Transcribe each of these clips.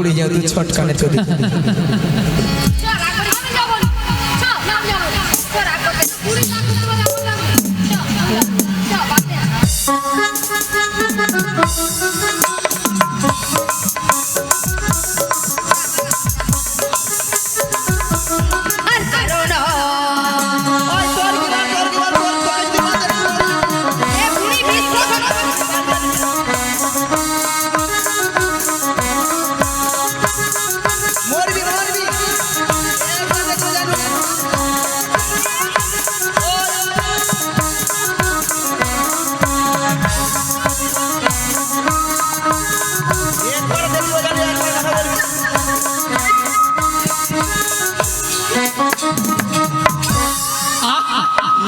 পুড়ে যাও তুই ছটকানে চলে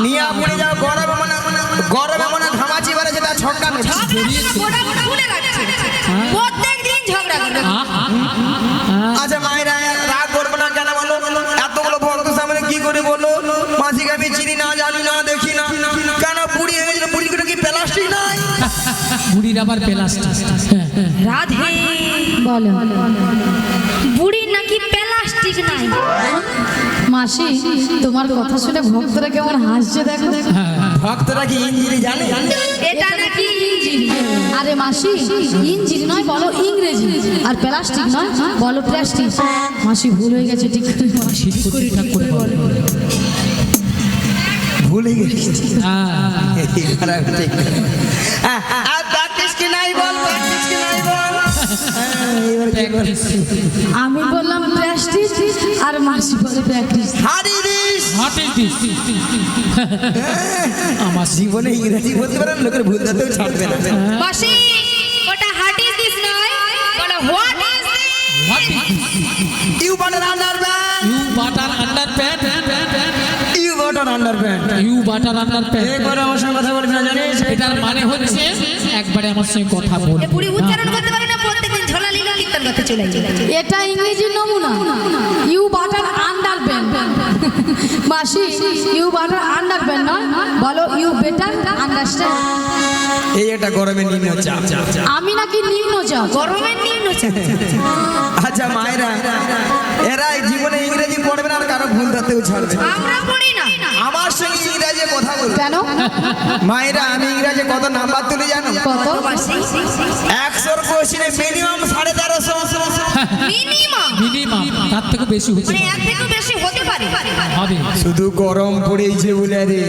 নিয়া পড়ে যাও গরমে মনে ঘামাচি বেড়ে যেটা ছক্কা প্রত্যেকদিন ঝগড়া করে। আচ্ছা মায়েরা রাগ করবো না কেন বলো এতগুলো ভক্ত সামনে কি করে বলো মাঝিকে আমি চিনি না জানি না দেখি না কেন বুড়ি হয়ে গেছিল বুড়িগুলো কি প্লাস্টিক নাই বুড়ির আবার প্লাস্টিক রাধে বলো বুড়ির নাকি প্লাস্টিক নাই। মাসি তোমার কথা শুনে ভক্তরা কেমন হাসছে দেখো। ভক্তরা কি ইঞ্জিনি জানে এটা নাকি ইঞ্জিন। আরে মাসি ইঞ্জিন নয় বলো ইংরেজি, আর প্লাস্টিক নয় বলো প্লাস্টিক। মাসি ভুল হয়ে গেছে ঠিক করে ভুলে গেছি আমি বললাম প্লাস্টিক আর মাসি বলে প্র্যাকটিস। আমার জীবনে ইংরেজি বলতে পারেন লোকের ভুল যাতেও ছাড়বে না মাসি ওটা হাট ইজ দিস নয় বলো what is you butter underpant একবার আমার সঙ্গে কথা বলবি না জানিস এটার মানে হচ্ছে একবারে আমার সঙ্গে কথা বল। এ বুড়ি উচ্চারণ করতে পারে না, প্রত্যেকদিন ঝোলা লীলা কীর্তন করতে চলে যায়। এটা ইংরেজি নমুনা। ইউ বাটার আন্ডারপ্যান্ট মাসি ইউ বাটার আন্ডারপ্যান্ট নয় বলো ইউ বেটার আন্ডারস্ট্যান্ড। এই এটা গরমে নিম্ন চাপ আমি নাকি নিম্ন চাপ গরমের নিম্ন চাপ। আচ্ছা মায়েরা এরা জীবনে ইংরেজি পড়বে না আর কারো ভুল যাতেও ছাড়বে না। আমরা পড়ি না। আমার সঙ্গে ইংরেজি কথা বলবে কেন মায়েরা আমি ইংরেজি কত নাম্বার তুলে জানো কত? 100 কোশ্চেনে মিনিমাম 1350 মিনিমাম তার থেকে বেশি হচ্ছে মানে এর থেকেও বেশি হতে পারে। হবে। শুধু গরম পড়েছে বলে রে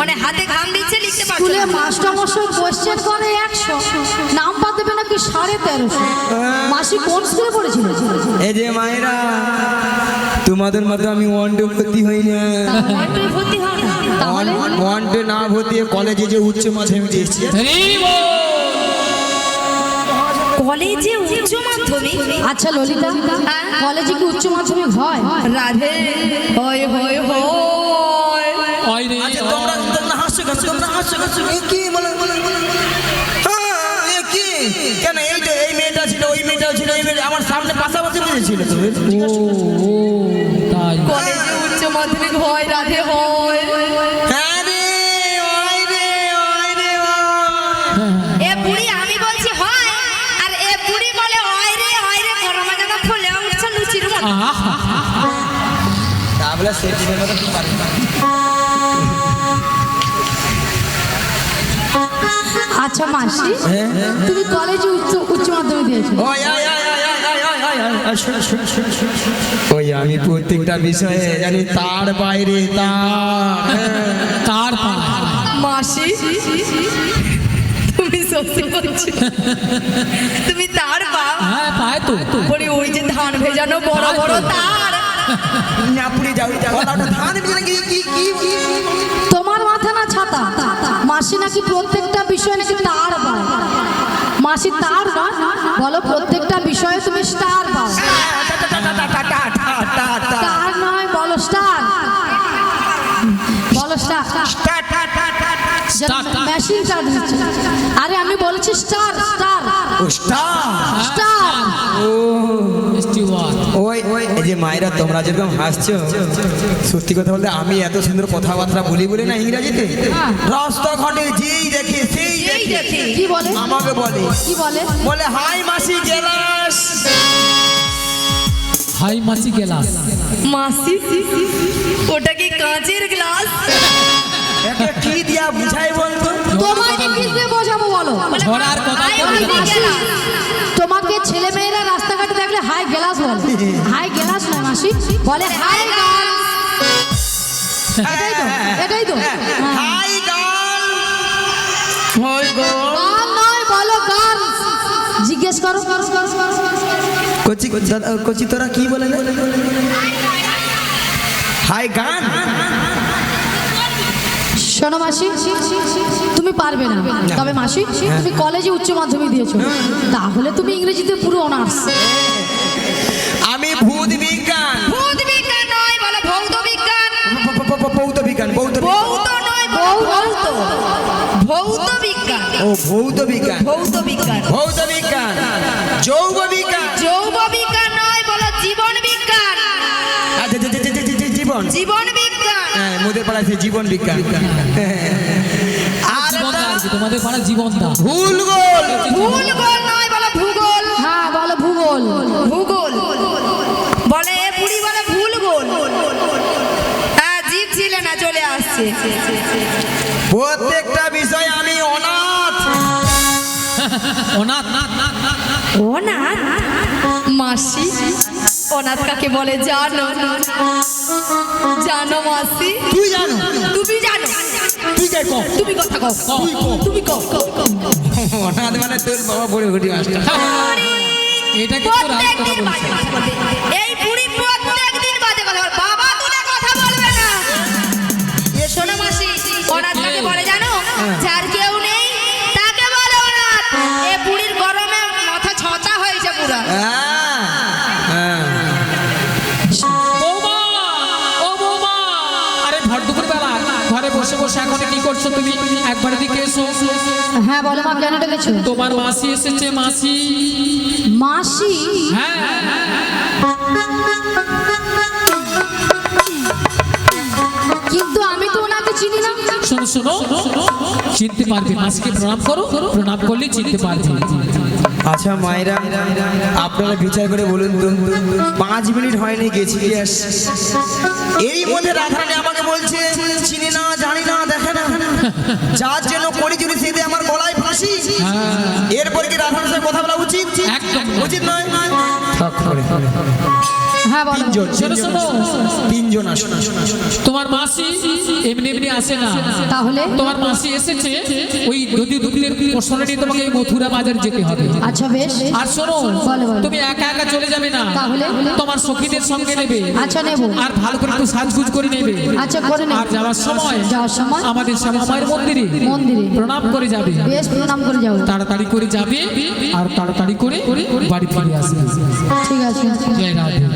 মানে হাতে ঘাম দিচ্ছে লিখতে পারছে স্কুলে না। মাস্টার মশাই কোশ্চেন করে 100 নাম্বার দেবে নাকি 1350। মাসি কোন স্কুলে পড়েছিল? এই যে মায়েরা তোমাদের মতো আমি ওয়ানডে ভর্তি হই না তুই ভর্তি হও না। তাহলে ওয়ানডে না ভর্তি কলেজে যে উচ্চ মাধ্যমিক দিয়েছি কলেজে উচ্চ মাধ্যমিক। আচ্ছা ললিতা কলেজে কি উচ্চ মাধ্যমিক হয়? রাধে হয় হয় হয়। ওই রে আচ্ছা তোমরা হাসছো কেন তোমরা হাসছো কেন এ কি বলে এ কি কেন এই যে এই মেয়েটা ছিল ওই মেয়েটাও ছিল এই মেয়ে আমার সামনে পাশাপাশি বসেছিল তো ও তাই কলেজে উচ্চ মাধ্যমিক হয় রাধে হয়। হ্যাঁ রে ওই রে এ বুড়ি আমি বলছি হয় আর এ বুড়ি বলে হয় রে গরমে জায়গা ফুলে উঠছে লুচির মতো। তাহলে সেটি মতো কি পারি আচ্ছা মাসি তুমি কলেজে উচ্চ মাধ্যমিক দিয়েছো? ওই আমি প্রত্যেকটা বিষয়ে জানি তার বাইরে তার মাসি তুমি সত্যি বলছো? তুমি তার পা হ্যাঁ পায় তো বলি ওই যে ধান ভেজানো বড় বড় তার নাপুরে যাও ধান কি তোমার মাথা না ছাতা? মাসি নাকি প্রত্যেকটা বিষয় নাকি তার পায়। মাসি তার না বলো প্রত্যেকটা বিষয়ে তুমি স্টার পাও। তার নয় বলো স্টার বলো স্টার মেশিন কার্ড দিচ্ছে। আরে আমি বলছি স্টার স্টার স্টার। ওই এই যে মায়েরা তোমরা যেরকম হাসছো সত্যি কথা বলতে আমি এত সুন্দর কথাবার্তা বলি বলে না ইংরেজিতে রাস্তাঘাটে যেই দেখে সেই দেখে কি বলে আমাকে বলে কি বলে? বলে হাই মাসি জেলাস হাই মাছি গেলাস। মাসি ওটা কি কাঁচের গ্লাস? একে কি দিয়া বুঝাই বলতো? তোমাকে কি দিয়ে বোঝাবো বলো? ঝড়ার কথা হাই তো মাছি বোঝা যাচ্ছে। গ্লাস। তোমাকে ছেলে মেয়েরা রাস্তাঘাটে দেখলে হাই গ্লাস বলে। হাই গ্লাস নয় মাসি, বলে হাই গার্লস। এটাই তো, এটাই তো। হ্যাঁ। Hi girl, hi girl. Girl নয়, বলো গার্লস। জিজ্ঞেস করো। কচি কচি তোরা কি বলে? হাই গান। শোনো মাসি, তুমি পারবে না, তবে মাসি তুমি কলেজে উচ্চ মাধ্যমিক দিয়েছো, তাহলে তুমি ইংরেজিতে পুরো অনার্স। আমি ভূত বিজ্ঞান। ভূত বিজ্ঞান নয়, বলো ভৌত বিজ্ঞান। ভৌত বিজ্ঞান। ভৌত নয়, ভৌত। ভৌত বিজ্ঞান। ও ভৌত বিজ্ঞান। ভৌত বিজ্ঞান। ভৌত বিজ্ঞান। যৌগ বিজ্ঞান। যৌগ বিজ্ঞান নয়, বলো জীবন বিজ্ঞান। জীবন। জীবন বিজ্ঞান। হ্যাঁ, মোদের পাড়ায় সেই জীবন বিজ্ঞান। আর জীবনদা আর কি, তোমাদের পাড়া জীবনদা। ভুলগোল। ভূগোল নয়, বলো ভূগোল। হ্যাঁ বলো ভূগোল। ভূগোল বলে বুড়ি, বলে ভুলগোল। হ্যাঁ, জিভ ছিলে না, চলে আসছে। প্রত্যেকটা বিষয় আমি অনাথ। অনাথ না না না না। অনাথ? মাসি অনাথ কাকে বলে জানো? জানো মাসি? তুই জানো? তুমি জানো? তুই কে কও? তুমি কথা কও। তুই কও। তুমি কও। অনাথ মানে তোর বাবা বড় ঘটি মাস্টার। এটা কিন্তু রাগ কথা প্রত্যেকদিন বলছে। বাজে কথা বলবে। এই বুড়ি প্রত্যেকদিন বাজে কথা বলে। বাবা তুলে কথা বলবে না। শোনো মাসি, অনাথ কাকে বলে জানো? যার কেউ নেই তাকে বলে অনাথ। এ বুড়ির গরমে মাথা ছচা হয়েছে পুরো। বৌমা, ও বৌমা, আরে ভর দুপুর বেলা ঘরে বসে বসে এখন কি করছো তুমি? একবার এদিকে এসো। হ্যাঁ বলো মা, কেন ডেকেছো? তোমার মাসি এসেছে, মাসি। মাসি? হ্যাঁ, কিন্তু আমি তো ওনাকে চিনি না। শোনো শোনো, চিনতে পারবে, মাসিকে প্রণাম করো, প্রণাম করলে চিনতে পারবে। আচ্ছা মায়েরা, আপনারা বিচার করে বলুন তো, 5 মিনিট হয়নি গেছি, এরই মধ্যে রাধারানী আমাকে বলছে চিনি না, জানি না, দেখে না, যার জন্য করি চুরি সেদে আমার গলায় ফাঁসি। এরপর কি রাধারানীর সাথে কথা বলা উচিত? একদম উচিত নয়। থাক করে। হ্যাঁ বলো। শোনো শোনো, 3 জন আসুন। তোমার মাসি এমনি এমনি আসে না। তাহলে? তোমার মাসি এসেছে ওই নদী দুধের প্রশ্ন নিয়ে তোমাকে এই মথুরা বাজার যেতে হবে। আচ্ছা বেশ। আর শোনো, বলো, বলো। তুমি একা একা চলে যাবে না, তাহলে? তোমার সখীদের সঙ্গে নেবে। আচ্ছা নেবো। আর ভালো করে একটু সাজগুজ করে নেবে। আচ্ছা করে নেবো। আর যাওয়ার সময় যাওয়ার আমাদের শ্যামামায়ের মন্দিরে প্রণাম করে যাবে। বেশ, প্রণাম করে যাবো। তাড়াতাড়ি করে যাবে আর তাড়াতাড়ি করে বাড়ি ফিরে আসবে। ঠিক আছে। জয় রাধে।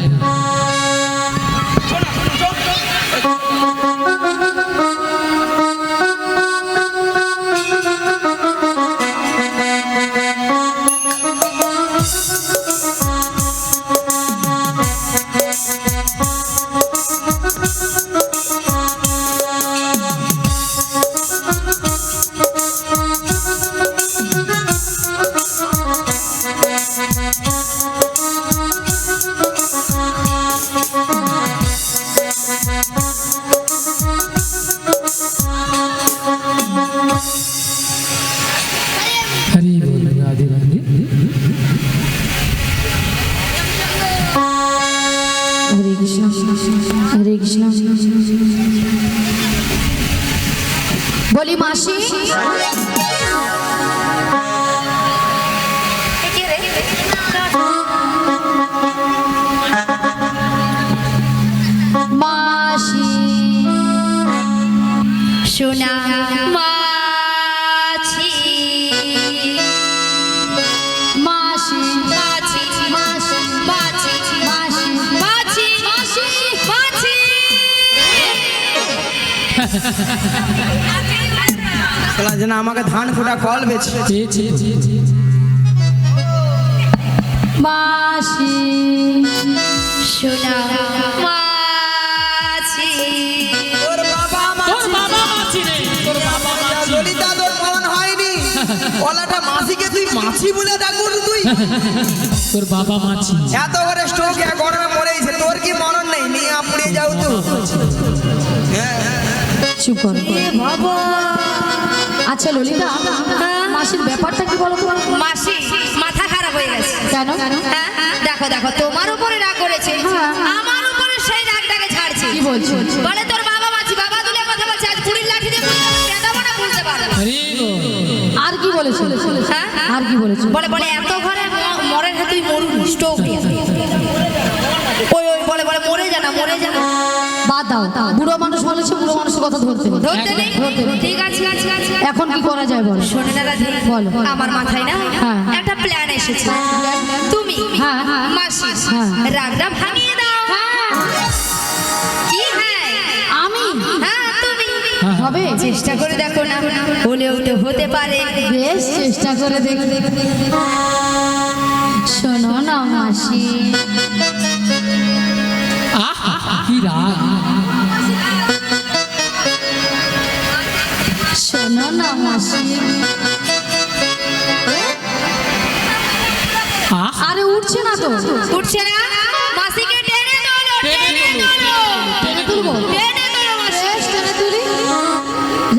হরি বল, রাধে রাধে। হরে কৃষ্ণ, হরে কৃষ্ণ। বলি মাসি, মাসি সোনা মাছি। মাসি মাছি। মাসি মাছি। মাসি মাছি। মাসি মাছি। শালা যেন আমাকে ধান ফোটা কল বেছে। মাসি সোনা মাছি। তোর বাবা তোর বাবা মাছি রে, তোর বাবা মাছি। ললিতা তোর মরণ হয়নি। ওলাটা মাসিকে তুই মাছি বলে ডাকবো তুই? তোর বাবা মাছি। এত করে স্ট্রোক গরমে মরেই চুপ করো এ বাবা আচ্ছা ললিতা মাসির ব্যাপারটা কি বলো তো মাসি মাথা খারাপ হয়ে গেছে কেন হ্যাঁ, দেখো দেখো তোমার উপরে রাগ করেছে হ্যাঁ। আমার উপরে সেই রাগটাকে ছাড়ছে কি বলছো বলে তোর বাবা মাছি বাবা তুলে কথা বলছে আজ পুরীর লাঠি দিয়ে কেঁদাবো না বুঝতে পারবে না আরে গো, আর কি বলেছো হ্যাঁ? আর কি বলেছো বলে বলে এত ঘরে মরের হাতে মরু স্টোভ নিয়ে ওই ওই বলে বলে মরে যা না মরে যা না বাদ দাও বুড়ো মানুষ বলেছে বুড়ো মানুষের কথা ধরতে নেই। ধরতে নেই ধরতে নেই। ঠিক আছে এখন কি করা যায় বলো শোনে না রাধে বলো। আমার মাথায় না হ্যাঁ। একটা প্ল্যান এসেছে তুমি হ্যাঁ, হ্যাঁ। মাসি হ্যাঁ। রাগটা ভাঙিয়ে দাও কি হ্যাঁ আমি হ্যাঁ তুমি হবে চেষ্টা করে দেখো না হলেও তো হতে পারে বেশ চেষ্টা করে দেখ শোনো না মাসি আহা, কি রাগ। শোনো না মাসি আহা, আরে উঠছে না তো উঠছে না মাসিকে টেনে তোলো টেনে তোলো টেনে তুলবো টেনে তোলো মাসি বেশ টেনে তুলি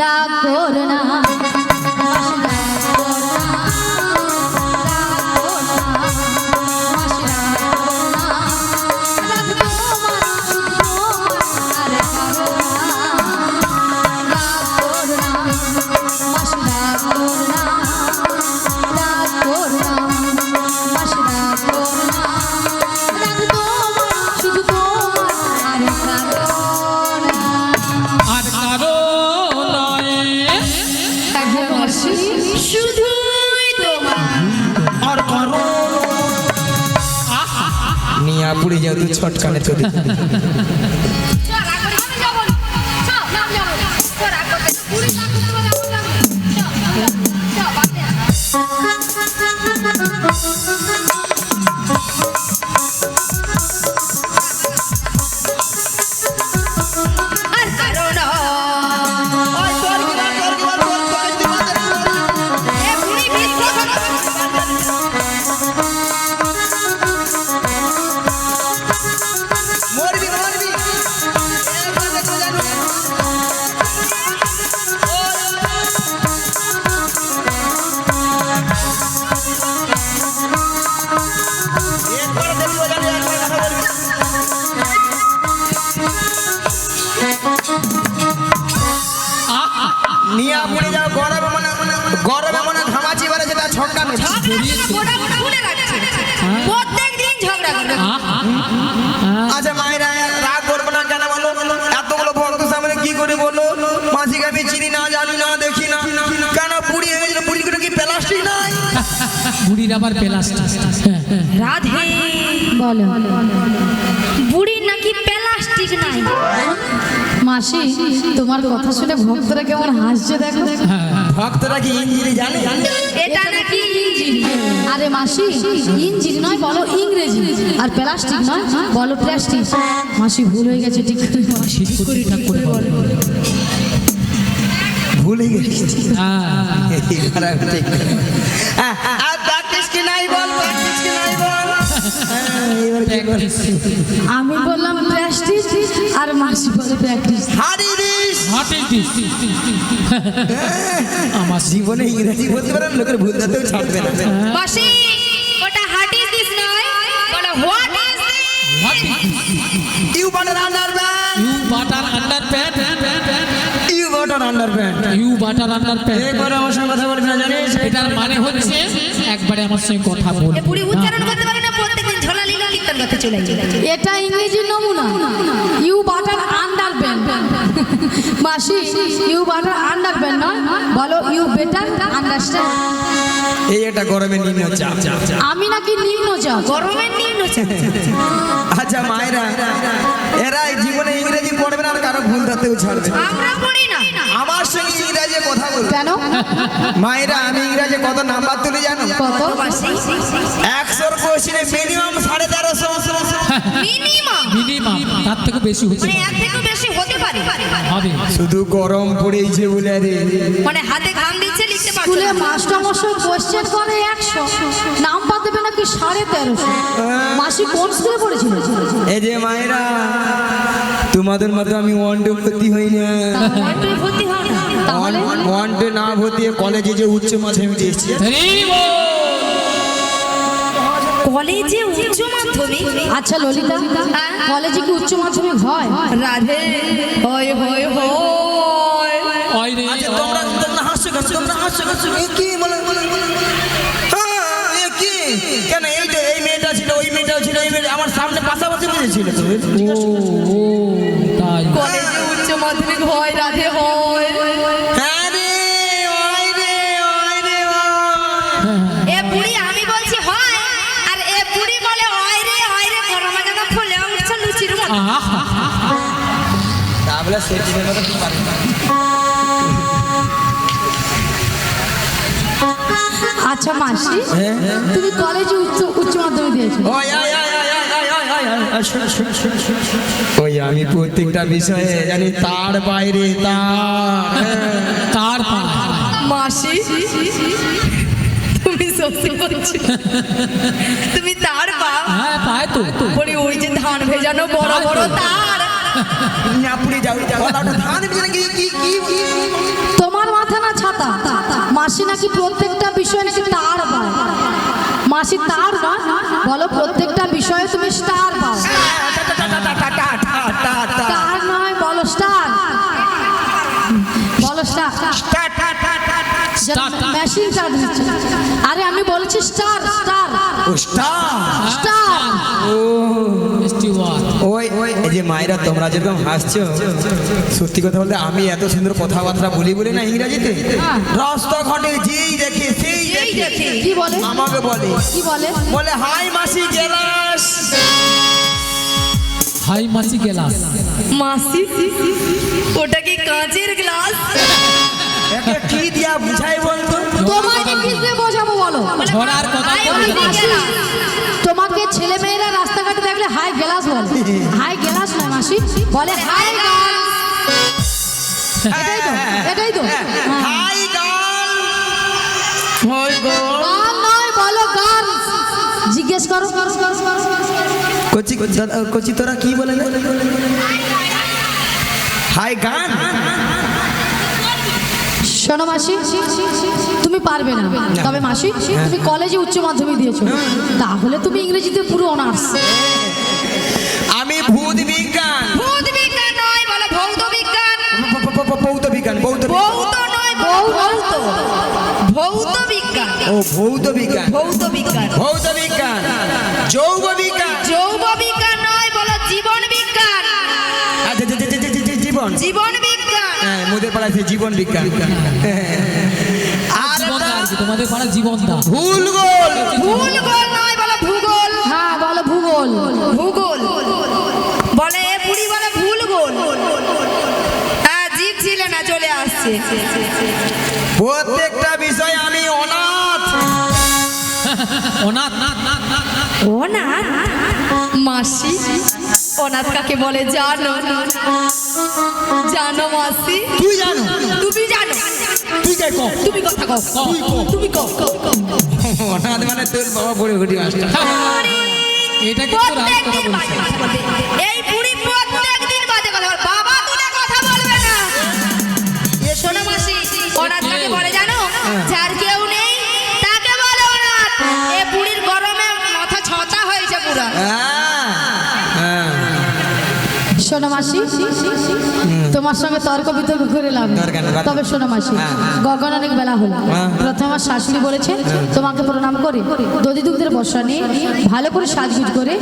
রাগ করো না আর কারো নয়। শুধুই তোমার আর কারো নিয়া পুড়ে যাও তুই ছটকানে চলে চল রাগ করে আমি যাবো না। চল নাম যাবো চল রাগ করতে পুরি রাগ করতে হবে চল বাদ দে আর কারণ এ বুড়ি মিথ্যা কথা মরবি মরবি নিয়া পুড়ে যাও গরমে মনে ঘামাচি বলে যেটা ছটকা মেরে ওটা ভুলে রাখছে প্রত্যেকদিন ঝগড়া করে আহা, আচ্ছা মায়েরা রাগ করবো না কেন বলো এতগুলো ভক্ত সামনে কি করে বলো মাঝিকে আমি চিনি না জানি না দেখি না কেন পুড়ি হয়ে গেছিল পুড়িগুলো কি প্লাস্টিক নাই বুড়ির আবার প্লাস্টিক। হ্যাঁ, হ্যাঁ। রাধে বলো বুড়ির নাকি প্লাস্টিক নাই মাসি তোমার কথা শুনে ভক্তরা কেমন হাসছে দেখো ভক্তরা কি ইংরেজি জানে এটা নাকি ইঞ্জিন আরে মাসি ইঞ্জিন নয় বলো ইংরেজি আর প্লাস্টিক নয় বলো প্লাস্টিক মাসি ভুল হয়ে গেছে ঠিক ঠিক করে ঠিক করে বলো। ভুলে গেছি হ্যাঁ, আর প্র্যাকটিস কি নাই বল প্র্যাকটিস কি নাই বল এবার কি করে আমি বললাম প্লাস্টিক আর মাসি বলে প্র্যাকটিস হারি দিস What is this? আমার জীবনে ইংরেজি বলতে পারেন লোকের ভুল যাতেও ছাড়বে না মাসি ওটা হাট ইজ দিস নয় বলো what is What is this? You butter underpant You butter underpant. You butter underpant You butter underpant. একবার আমার সঙ্গে কথা বলবি না জানিস এটার মানে হচ্ছে একবারে আমার সঙ্গে কথা এ বলবে বুড়ি উচ্চারণ করতে পারে না প্রত্যেকদিন ঝোলা লীলা লিখতাম করতে চলে যায় এটা ইংরেজির নমুনা ইউ বাটার আন্ডার প্যান্ট মাসি ইউ বাটার আন্ডার প্যান্ট নয় বলো ইউ বেটার আন্ডারস্ট্যান্ড এই একটা গরমে নিম্ন চাপ আমি নাকি নিম্ন চাপ গরমের নিম্ন চাপ আচ্ছা মায়েরা এরা এই জীবনে ইংরেজি পড়বে না আর কারো ভুল যাতেও ছাড়বে না আমরা পড়ি না আমার সঙ্গে ইংরেজি কথা বলবে কেন মায়েরা আমি ইংরেজি কত নাম্বার তুলে জানো কত মাসি 100 কোশ্চেনে মিনিমাম 1350 মিনিমাম মিনিমাম তার থেকে বেশি হচ্ছে মানে এর থেকেও বেশি হতে পারে হবে শুধু গরম পড়েইছে বলে রে মানে হাতে ঘাম দিচ্ছে লিখতে পারছো স্কুলে না। মাস্টারমশাই কোশ্চেন করে 100 নাম্বার দেবে নাকি 1350 মাসি কোন স্কুলে পড়েছিল এই যে মায়েরা তুমি তোমাদের মতো আমি ওয়ানডে ভর্তি হই না। তুই ভর্তি হও না। তাহলে ওয়ানডে না ভর্তি হয়ে কলেজে যে উচ্চ মাধ্যমিক দিয়েছি। কলেজে উচ্চ মাধ্যমিক? আচ্ছা ললিতা, কলেজে কি উচ্চ মাধ্যমিক হয়? রাধে হয় হয় হয়। ওই রে আচ্ছা তোমরা তোমরা হাসছো কেন? তোমরা হাসছো কেন? এ কি বলে এ কি কেন? এই মেয়েটা ছিল, ওই মেয়েটাও ছিল, এই মেয়ে আমার সামনে পাশাপাশি বুঝেছিল তো। ও তাই কলেজে উচ্চ মাধ্যমিক হয় রাধে হয়। হ্যাঁ রে, ওই রে, ওই রে, ওই। এ বুড়ি আমি বলছি হয়, আর এ বুড়ি বলে হয় রে গরমা জায়গা ফুলে উঠছে লুচির মতো। আহা তা বলে সে দিনের কথা কি পারি না। আচ্ছা মাসি, তুমি কলেজে উচ্চ মাধ্যমিক দিয়েছো? ওই আয় আয় আয় আয় আয় আয় আয় আয় আয়, শোন, শোন, শোন, শোন, শোন। ওই আমি প্রত্যেকটা বিষয়ে জানি তার বাইরে তার পা মাসি তুমি সত্যি বলছো? তুমি তার বাপ? হ্যাঁ পায় তো বলি ওই যে ধান ভেজানো বড় বড় তার। নাপুড়ে যাও গলাটা ধান বিজনে কি কি কি কি? তোমার মাথা না ছাতা? মাসি নাকি প্রত্যেকটা বিষয় নাকি তার পায়। মাসি তার না, বলো প্রত্যেকটা বিষয়ে তুমি স্টার পাও। স্টার নয়, বলো স্টার, বলো স্টার। মেশিন স্টার দিচ্ছে। আরে আমি বলছি স্টার স্টার ও স্টার। স্টার। স্টিওয়ার্ড ওই ওই এই যে মায়েরা তোমরা যেরকম হাসছো, সত্যি কথা বলতে আমি এত সুন্দর কথাবার্তা বলি বলে না ইংরেজিতে, রাস্তাঘাটে যেই দেখে সেই এই দেখে কি বলে? আমাকে বলে কি বলে? বলে হাই মাসি গেলাস। হাই মাসি গেলাস মাসি ওটা কি কাঁচের গ্লাস? একে কি দিয়া বুঝাই বলতো? তোমাকে কি দিয়ে বোঝাবো বলো? ঝড়ার কথা হাই বলবে না। মাসি গেলাস। তোমাকে ছেলে মেয়েরা রাস্তাঘাটে দেখলে হাই গ্লাস বলে। হাই গ্লাস নয় মাসি, বলে হাই গার্লস। এটাই তো, এটাই তো। Hi girl. Hi girl. Girl নয়, বলো গার্লস। জিজ্ঞেস করো। কোচি কোচি তোরা কি বলে না? হাই গান। শোনো মাসি, তুমি পারবে না, তবে মাসি তুমি কলেজে উচ্চ মাধ্যমিক দিয়েছো, তাহলে তুমি ইংরেজিতে পুরো অনার্স। আমি ভূত বিজ্ঞান। ভূত বিজ্ঞান নয়, বলো ভৌত বিজ্ঞান। ভৌত বিজ্ঞান। ভৌত ভৌত নয়, ভৌত ভৌত বিজ্ঞান। ও ভৌত বিজ্ঞান। ভৌত বিজ্ঞান। ভৌত বিজ্ঞান। যৌব বিজ্ঞান। যৌব বিজ্ঞান নয়, বলো জীবন বিজ্ঞান। আচ্ছা জীবন। জীবন বিজ্ঞান। হ্যাঁ মোদের পাড়ায় সে জীবন বিজ্ঞান। আর জীবনদা আর কি, তোমাদের পাড়া জীবনদা। ভুলগোল। ভূগোল নয়, বলো ভূগোল। হ্যাঁ বলো ভূগোল। ভূগোল বলে এ বুড়ি বলে ভুলগোল। হ্যাঁ জিভ ছিল না, চলে আসছে। প্রত্যেকটা বিষয় আমি অনাথ। অনাথ নাথ নাথ নাথ নাথ। অনাথ? মাসি অনাথ কাকে বলে জানো? জানো মাসি? তুই জানো? তুমি জানো? তুই কে কও? তুমি কথা কও। তুই কও। তুমি কও। অনাথ মানে তোর বাবা বড় ঘটি মাস্টার। এটা কিন্তু রাইট কথা প্রত্যেকদিন বলছে। বাজে কথা বলবে। এই বুড়ি প্রত্যেকদিন বাজে কথা বলে। বাবা তুলে কথা বলবে না। এ শোনো মাসি, অনাথ কাকে বলে জানো? যার কেউ নেই তাকে বলে অনাথ। এ বুড়ির গরমে মাথা ছটা হয়েছে পুরা। শোনো মাসি, তোমার সঙ্গে তর্ক বিতর্ক করে লাভ নেই। দরকার নেই, বাদ দাও। তবে শোনো মাসি, গগন অনেক বেলা হলো। প্রথমে আমার শাশুড়ি বলেছে তোমাকে প্রণাম করে দধি দুগ্ধের বর্ষা নিয়ে ভালো করে সাজগুজ করে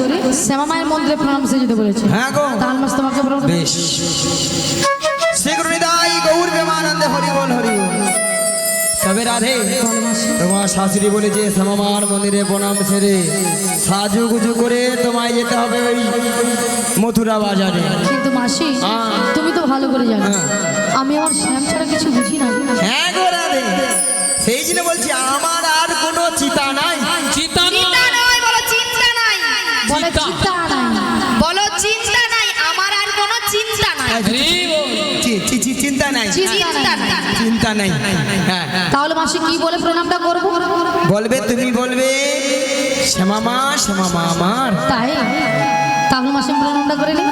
শ্যামা মায়ের মন্দিরে প্রণাম সেজতে বলেছে। হ্যাঁ গো। তার মাস তোমাকে প্রণাম। বেশ শ্রীগুরুনিদাই গৌর প্রেমানন্দে হরি বল হরি বল। তবে রাধে তোমার শাশুড়ি বলেছে শ্যামামার মন্দিরে প্রণাম সেরে সাজুগুজু করে তোমায় যেতে হবে ওই মথুরা বাজারে। কিন্তু মাসি তুমি তো ভালো করে জানো আমি আমার শ্যাম ছাড়া কিছু বুঝি না। হ্যাঁ গো রাধে, সেই জন্য বলছি আমার আর কোনো চিতা নাই। চিতা না। চিন্তা নয়, বলো চিন্তা নাই। বলে চিন্তা নাই। বলো চিন্তা নাই, আমার আর কোনো চিন্তা নাই। চিন্তা নাই। চিন্তা নাই। চিন্তা নাই। হ্যাঁ তাহলে মাসি কি বলে প্রণামটা করবো? বলবে, তুমি বলবে শ্যামামা শ্যামামা আমার। তাই তাহলে মাসি প্রণামটা করে নি।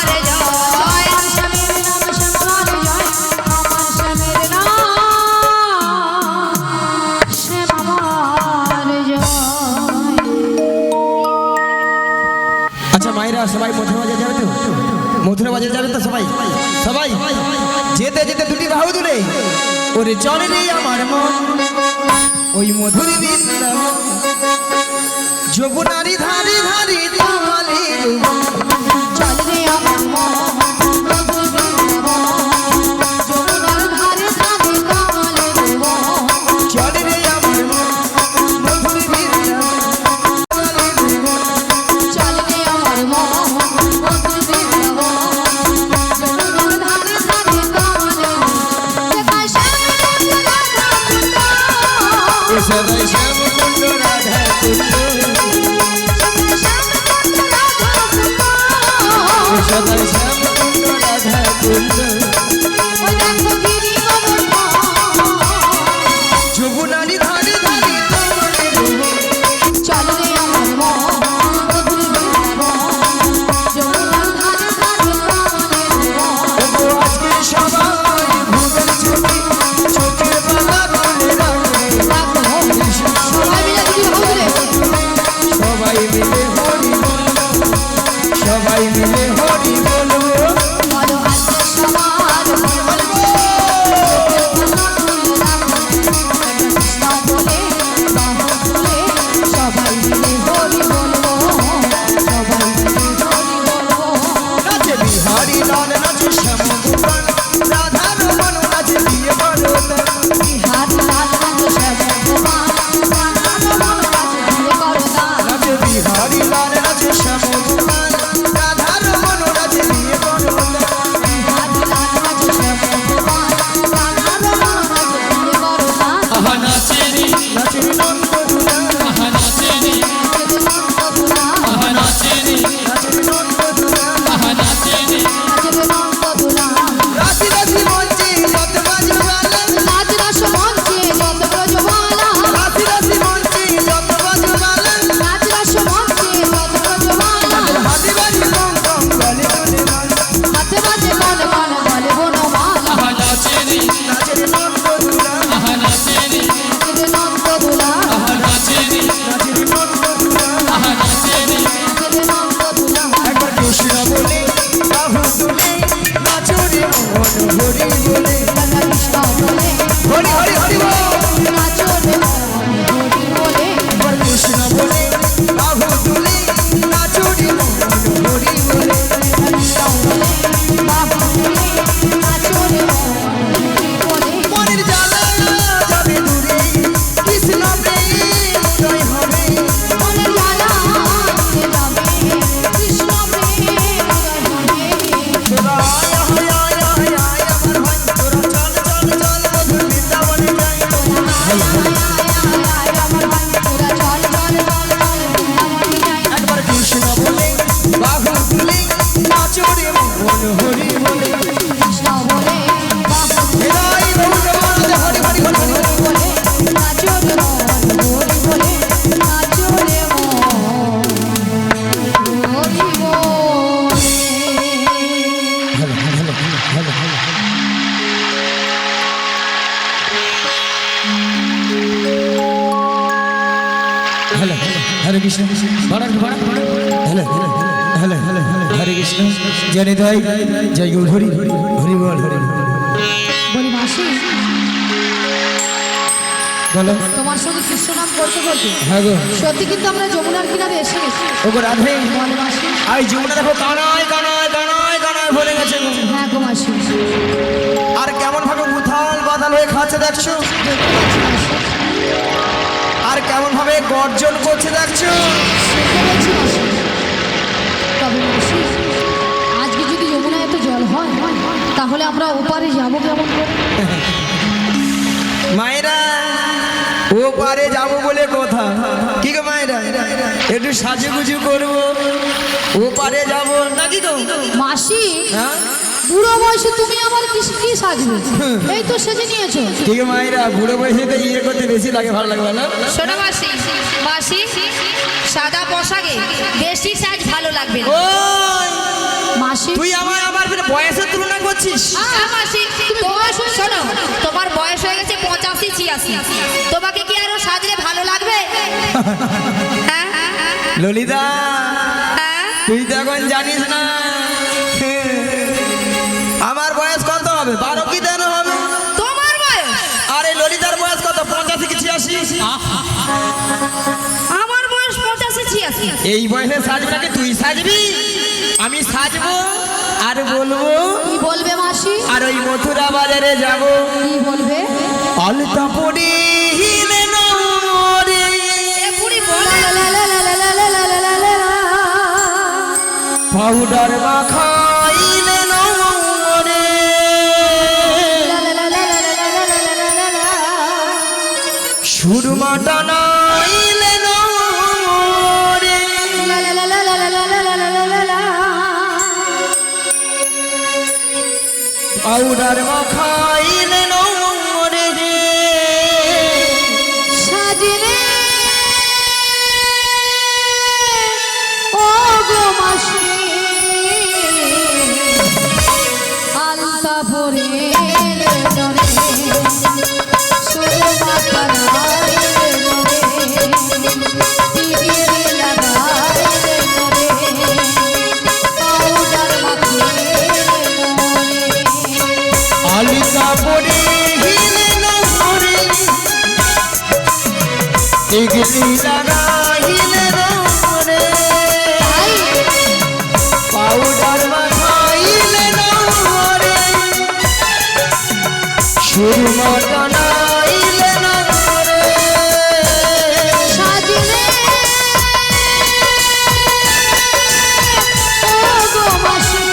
জয় আমার স্বামীর নাম শ্যামার জয়, আমার স্বামীর নাম শ্যামার জয়। আচ্ছা মায়েরা সবাই মথুরা বাজার যাবে তো? মথুরা বাজার যাবে তো সবাই? সবাই যেতে যেতে দুটি বাহু তুলে ওরে চলে রে আমার মন ওই মধুরী বৃন্দাবন, যমুনারি ধারে ধারে তালে চল রে আমার মন মধুর বৃন্দাবন, যমুনার ধারে ধারে কামালের বন। চলে রে আমার মন মধুরী বৃন্দাবন, চল রে আমার মন মধুর বৃন্দাবন, যমুনার ধারে ধারে কামালের বন। যেখানে শ্যামকুণ্ড রাধা কুণ্ড, সদাই শ্যাম কুণ্ড রাধা কুণ্ড, যেখানে শ্যামকুণ্ড রাধা কুণ্ড, সদাই শ্যাম কুণ্ড রাধা কুণ্ড, ওই দেখো গিরি গোবর্ধন। যমুনারি ধারে ধারে তালে চল রে আমার মন মধুর বৃন্দাবন, যমুনার ধারে ধারে কামালের বন। আজকে সবাই ভোগের ছুটি চোখের পাতা বলে রাখে, সবাই মিলে দুটি বাহু তুলে সবাই মিলে হরি বলবো, সবাই মিলে হরি বলবো, বলো আজকে সবার বলবো, কৃষ্ণ বলে বাহু তুলে সবাই মিলে হরি বলবো, সবাই মিলে হরি বলবো। নাচে বিহারি লাল নাচে শ্যাম গোপাল, রাধা রমন নাচে দিয়ে বড় বিহার লাল নাচে শ্যামকুমার, রাধা রমন নাচে দিয়ে করতাল। নাচে বিহারি লাল নাচে শ্যাম গোপাল, রাধা রমন নাচে দিয়ে বড় বিহার লাল নাচে শ্যামকুমার, রাধা রমন নাচে দিয়ে করতাল। আহা নাচেনি নাচে নন্দ দুলা, আহা নাচেনি নাচে নন্দগুলা, আহা নাচেনি নাচে নন্দ দুলা, আহা নাচেনি নাচে নন্দগুলা। রাশি রাশি মঞ্চে যত বাজবালা, নাচ রাস মঞ্চে যত ব্রজবালা, রাশি রাশি মঞ্চে যত বাজবালা, নাচ রাস মঞ্চে যত ব্রজবালা। হাতে বাজি কম কম গলে গলে মালা, হাতে বাজে মন মন বলে বনমালা, আহা নাচেনি নাচে নন্দ দুলা, আহা নাচেনি নাচে নন্দগুলা, আহা নাচেনি নাচে নন্দ দুলা, আহা নাচেনি নাচে নন্দগুলা। একবার কৃষ্ণ বলে বাহু তুলে নাচো রে মন হরি বলে, রাধা কৃষ্ণ বলে হরি হরি হরি বল। নাচো রে মন হরি বলে, একবার কৃষ্ণ বলে বাহু তুলে নাচো রে মন হরি বলে, রাধা কৃষ্ণ বলে বাহু তুলে নাচো রে মন হরি বলে। মনের জ্বালা যাবে দূরে, কৃষ্ণ প্রেম উদয় হবে, মনে জ্বালা দূরে যাবে, কৃষ্ণ প্রেম উদয় হবে। তোরা আয় আয় আয় আয় আয় আমার ভাই, তোরা চল চল চল মধুর বৃন্দাবনে যাই, আয় আয় আয় আয় আমার ভাই, তোরা চল চল চল চল বৃন্দাবনে যাই। একবার কৃষ্ণ বলে বাহু তুলে নাচো রে মন হরি বলে, কৃষ্ণ বলে বাহু হৃদয় বহু জমানতে হরি হরি হরি হরি হরি। বলে নাচো রে মন হরি বলে, নাচো রে মন হরি বলে। হ্যালো হরে কৃষ্ণ বাড়ান বাড়ান হ্যালো হ্যালো হ্যালো হ্যালো হরে কৃষ্ণ জয় নিতাই জয় গৌর হরি হরি বল হরি বল। বলি মাসি, বলো তোমার সঙ্গে কৃষ্ণ নাম করতে করতে হ্যাঁ গো সত্যি কিন্তু আমরা যমুনার কিনারে এসে গেছি। ও গো রাধে বলে মাসি, আই যমুনা দেখো কানায় কানায় কানায় কানায় ভরে গেছে গো। হ্যাঁ গো মাসি, আর কেমন ভাবে উথাল বাদাল হয়ে খাচ্ছে দেখছো, দেখতে পাচ্ছি মাসি, আর কেমন ভাবে গর্জন করছে দেখছো, শুনতে পাচ্ছি মাসি। তবে মাসি, আজকে যদি যমুনায় এত জল হয় তাহলে আমরা ওপারে যাবো কেমন করে? মায়েরা ও পারে যাবো বলে কথা, কি গো মায়েরা একটু সাজুগুজু করবো, ও পারে যাবো নাকি গো? মাসি, হ্যাঁ বুড়ো বয়সে তুমি আবার কি সাজবে? এই তো সেজে নিয়েছো। ঠিক আছে মায়েরা, বুড়ো বয়সে তো ইয়ে করতে বেশি লাগে, ভালো লাগে বলো। শোনো মাসি, মাসি সাদা পোশাকে বেশি সাজ ভালো লাগবে না। ওই মাসি, তুই বয়সের তুলনা করছিস? মাসি তোমার শোনো, তোমার বয়স হয়ে গেছে 85-86, তোমাকে কি আরো সাজলে ভালো লাগবে? হ্যাঁ? ললিতা, হ্যাঁ? তুই তো এখন জানিস না আমার বয়স কত হবে, 12 কি 13 হবে। তোমার বয়স? আরে ললিতার বয়স কত, 85 কি 86? আমার বয়স 85-86। এই বয়সে সাজবে নাকি? তুই সাজবি, আমি সাজবো আর বলবো। কি বলবে মাসি? আর ওই মথুরা বাজারে যাব, কি বলবে? অলতা পড়িলে নরে, এ বুড়ি বলে পাউডার মাখাইলে নরে, সুরমা টানাইলে নরে, পাউডার মাখাইলে নরে, সাজিলে ও গো মাসি আলতা পরে ডরে সুরমা করাইলে ডরে টিকিরি লাগাইলে ডরে পাউডার মাখিলে ডরে আলিকা পড়িলে নরে, টিকলি লাগাইলে নরে, পাউডার মাখাইলে নরে, সুরমা টানাইলে নরে, সাজিলে ও গো মাসি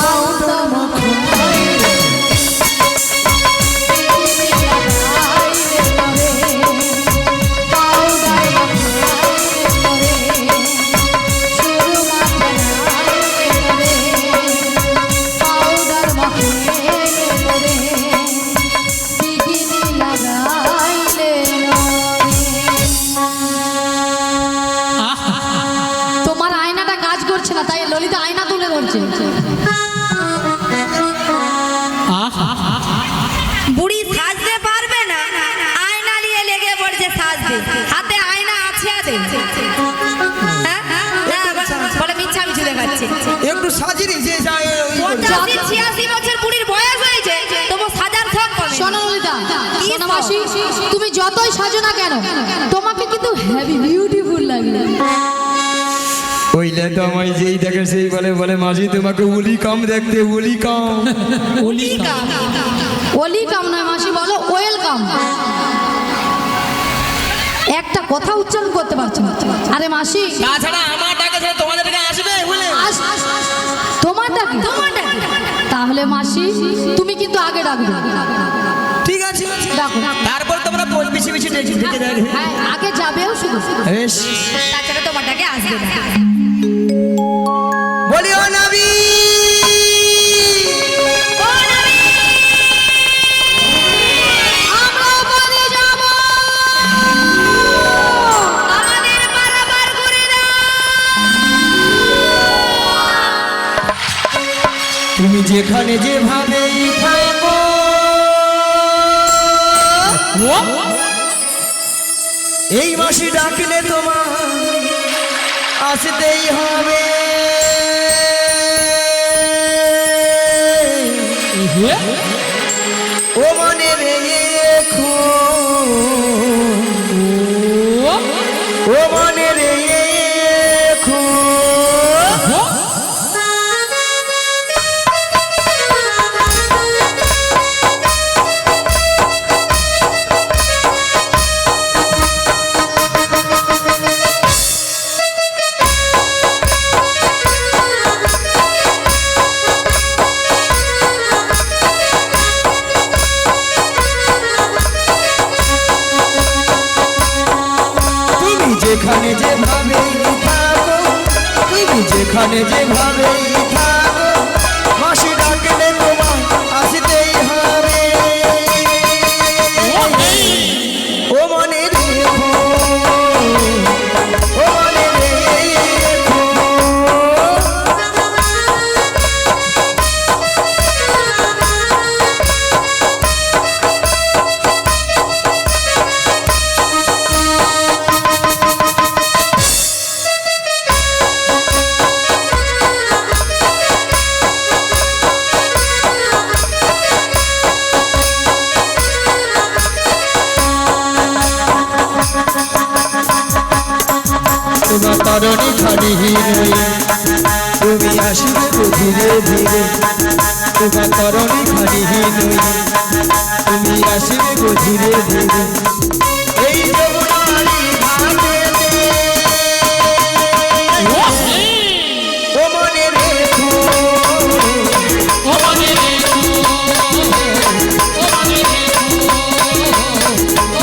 আলতা মাখাইলে টিকিলি লাগাইলে ডরে পাউডার মাখাইলে ডরে সুরমা টানাইলে ডরে পাউডার মাখাইলে ডরে টিকিলি লাগাইলে ডরে। তোমার আয়নাটা কাজ করছে না, তাই ললিতা আয়না তুলে ধরছে। বুড়ি সাজতে পারবে না, আয়না নিয়ে লেগে পড়ছে সাজতে, হাতে আয়না আছে আদে? হ্যাঁ? না, বলে মিথ্যা মিছু দেখাচ্ছে। একটু সাজিনি যে যায় ওই 85-86 বছর বুড়ির বয়স হয়েছে, তবু সাজার শখ করে। শোনো ললিতা, কি শোনো শখ? মাসি, তুমি যতই সাজো না কেন তোমাকে কিন্তু হেভি বিউটিফুল লাগে। ওই লেটা আমায় যেই দেখে সেই বলে, বলে মাঝি তোমাকে উলি কাম দেখতে, উলি কাম। ওলি কাম নয় মাসি, বলো ওয়েলকাম। একটা কথা উচ্চারণ করতে পারছো না। আরে মাসি, তাছাড়া আমার টাকা ছাড়া তোমাদের টাকা আসবে বলে। তোমার ডাকি? তাহলে মাসি তুমি কিন্তু আগে ডাকবে। ঠিক আছে, ডাকো। তারপর তোমরা পিছিয়ে পিছিয়ে ডেকে যাবে। হ্যাঁ, আগে যাবেও শুধু। বেশ, তাছাড়া তোমারটাকে আসবে না। বলিও নবী, আমরা বাড়ি যাব, আমাদের পারাবার করে দাও। তুমি যেখানে যেভাবেই থাকো, এই মাসি ডাকলে তোমার আসতেই হবে। ও মনে রেখো, ও মনে রেখো, যেখানে যেভাবেই থাকো, তুমি যেখানে যেভাবেই থাকো, মাসি ডাকলে তোমার আসতেই হবে। ও মনে রেখো, ও মনে রেখো, তোমার তরণী খানি নই তুমি আসবে গো ধীরে ধীরে তোমার তরণী খানি নই তুমি আসবে গো ধীরে ধীরে এই যমুনারি ঘাটেতে ও মনে রেখো ও মনে রেখো, ও মনে রেখো, ও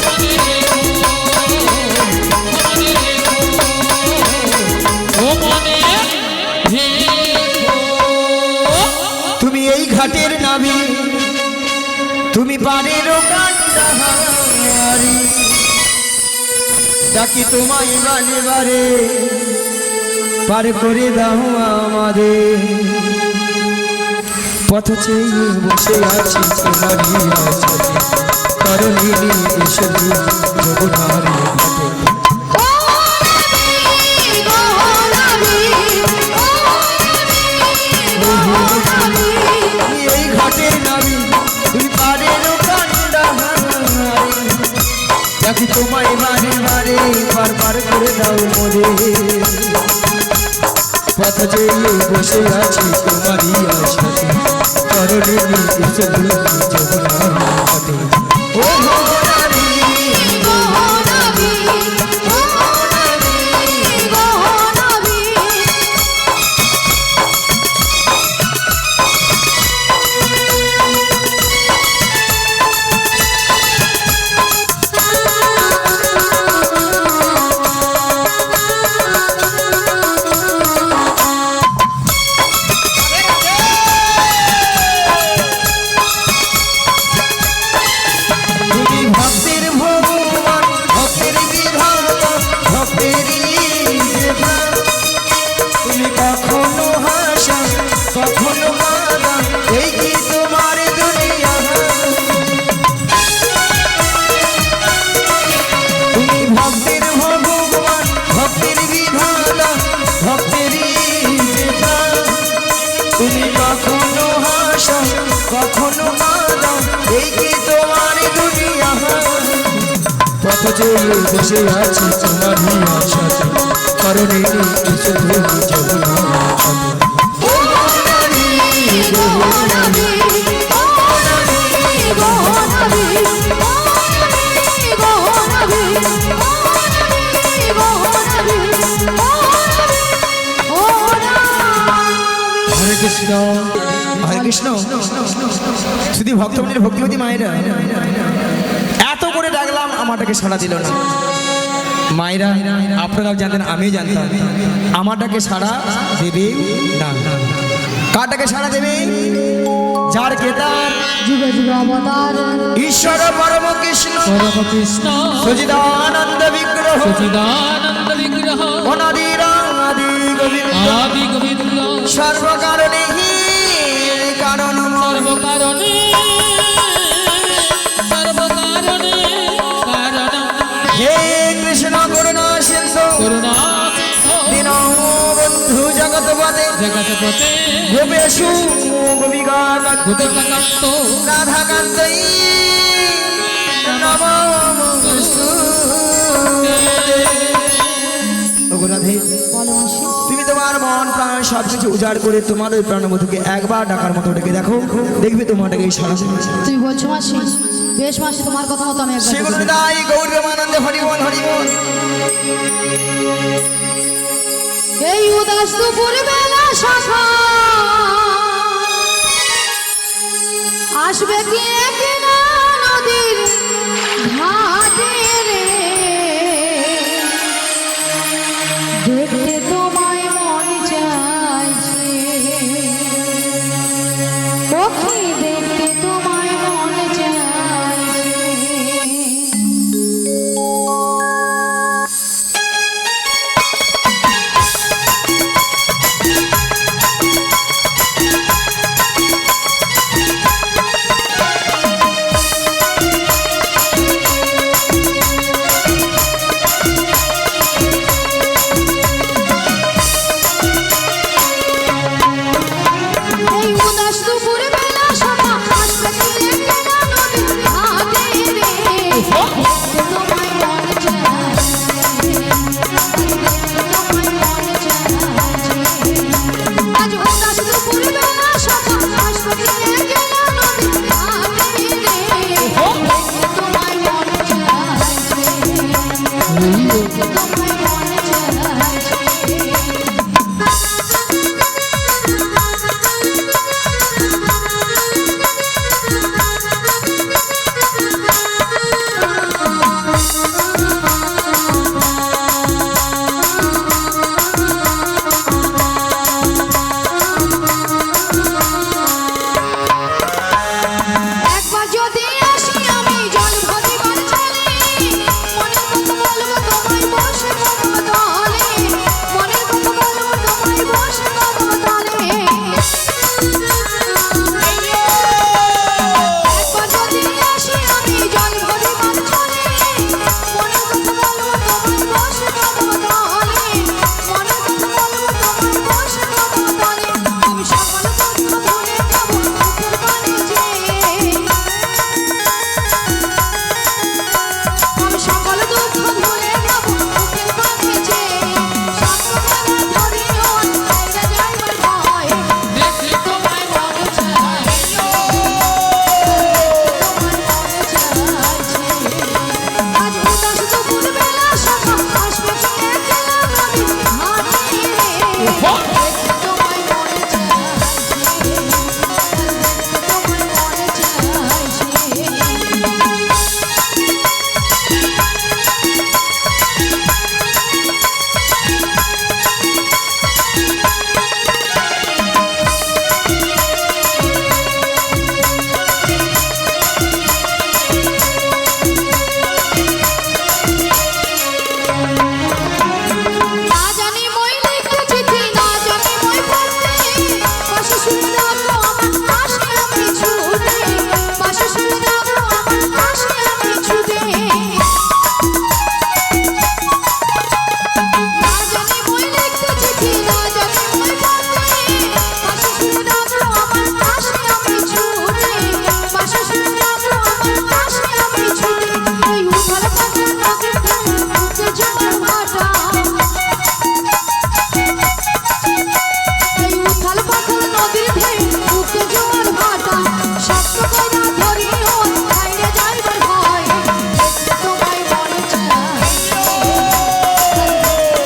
মনে রেখো, ও মনে রেখো, ও মনে রেখো। তুমি এই ঘাটের নাবি তুমি পারের কান্ডাহারি ডাকি তোমায় বারে বারে পার করে দাও আমাদের পথ চেয়ে বসে আছি তোমারই আশাতে তরণিনী এসে যমুনারি ঘাটে এই ঘাটের নাবি তুমি পারের কান্ডাহারি ডাকি তোমায় বারে বারে পার পার করে দাও মোরে পথ চেয়ে বসে আছি তোমারই আশাতে তরণিনী এসে যমুনারি ঘাটে ও ভগবানী তুমি ভক্তের ভগবান ভক্তের বিধাতা ভক্তেরই দেবতা তুমি কখনো হাসা কখনো কাঁদা এই কি তোমার দুনিয়া তুমি ভক্তের ভগবান ভক্তের বিধাতা ভক্তেরই দেবতা তুমি কখনো হাসা কখনো কাঁদা এই কি তোমার দুনিয়া পথ চেয়ে বসে আছি তোমারই আশাতে তরণিনী এসে যমুনারি হরে কৃষ্ণ হরে কৃষ্ণ শুধু ভক্তমণির ভক্তিমতী মায়েরা এত করে ডাকলাম আমারটাকে সাড়া দিল না মায়েরা আপনারাও জানতেন আমিও জানতাম আমারটাকে সাড়া দেবে না কারটাকে সাড়া দেবে যার কেদার যুগ যুগ অবতার ঈশ্বর পরম কৃষ্ণ পরম কৃষ্ণ সচিদানন্দ বিগ্রহ সচিদানন্দ বিগ্রহ অনাদিরাদি গোবিন্দ আদি গোবিন্দ সর্বকারণে কারণ সর্বকারণে সর্বকারণে কারণ হে কৃষ্ণ করুণা সিন্ধু করুণা দীনবন্ধু জগৎপতে জগৎপতে গোপেশু গোপিকাকান্ত গোপিকাকান্ত রাধাকান্তই রাধে বলো মাসি তুমি তোমার মন প্রাণ সবকিছু উজাড় করে তোমার ওই প্রাণবধূকে একবার ডাকার মতো ডেকে দেখো দেখবে তোমারটাকে এই সারা তুমি বলছো মাসি বেশ মাসি তোমার কথা মতো আমি একবার সেগুলো দেখবো। দাই গৌরবানন্দে হরিবল হরিবল এই উদাস দুপুর বেলা সখা আসবে কি কিনা নদীর ঘাটে রে দেখতে তোমায় মন চাইছে ওকে দেখতে তোমায় মন চাইছে তোমায় মনে চাইছে। একবার যদি আসি আমি জল ভরিবার চলে, মনের কথা বলবো তোমায় বসে কদম তলে, মনের কথা বলবো তোমায় বসে কদম তলে। একবার যদি আসি আমি জল ভরিবার চলে, মনের কথা বলবো তোমায় বসে কদম তলে, মনের কথা বলবো তোমায় বসে কদম তলে। আমি সকাল কথা ভুলে যাবো বুকের বাণী চেয়ে, আমি সকল দুঃখ ভুলে যাব বুকের বাঁধে চেয়ে, স্বপ্ন ধরি ওর বাইরে যাইবার ভয়, দেখি তোমায় মনে চাই তোমার মনে চাইছে। আজ উদাস দুপুর বেলা সকাল আসবে কি একলা নদীর ঘাটে রে, দেখতে তোমায় মনে চাইছে, দেখতে তোমায় মনে চাইছে। না জানি মই লিখতে চিঠি, না জানি মই পড়তে, পাশে শুনে রাখো আমার পাশে আমি ছুটে, পাশে শুনে রাখো আমার পাশে আমি ছুটে। না জানি মই লিখতে চিঠি, না জানি মই পড়তে, পাশে শুনে রাখো আমার পাশে আমি ছুটে, পাশে শুনে রাখো আমার পাশে আমি ছুটে। এই উথাল পাথাল নদীর ধারে বুকে জোয়ার ভাটা, এই উথাল পাথাল নদীর ধারে বুকে জোয়ার ভাটা, শক্ত কইরা ধরি ওর বাইরে যাইবার ভয়, দেখতে তোমায় মনে চাইছে,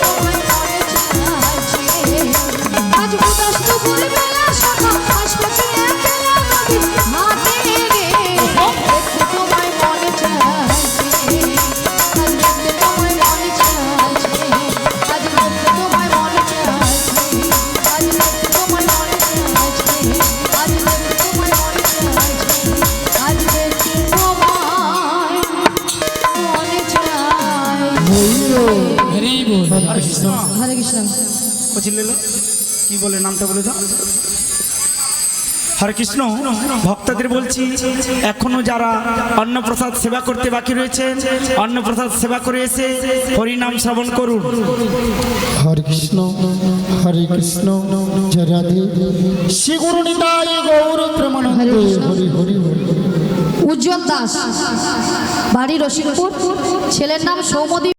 তোমায় মনে চাইছে। আজ উদাস দুপুর বেলা সকাল আসবে কি একলা নদীর ঘাটে রে, দেখতে তোমায় মনে চাইছে, আজ দেখতে তোমায় মনে চাইছে, আজ দেখতে তোমায় মনে চাইছে, আজ দেখতে তোমায় মনে চাইছে, আজ দেখতে তোমায় মনে চাইছে, আজ দেখতে তোমায় মনে চাইছে। হরি বল। হরে কৃষ্ণ। বুঝলে কি বলে নামটা বলে দাও। হরে কৃষ্ণ। ভক্তদের বলছি এখনো যারা অন্নপ্রসাদ সেবা করতে বাকি রয়েছে, অন্নপ্রসাদ সেবা করে এসে হরিনাম শ্রবণ করুন। হরে কৃষ্ণ জয় রাধে শ্রী গুরু নিতাই গৌর প্রেমানন্দে হরি হরি হরি। উজ্জ্বল দাস, বাড়ি রসিকপুর, ছেলের নাম সৌমদীপ।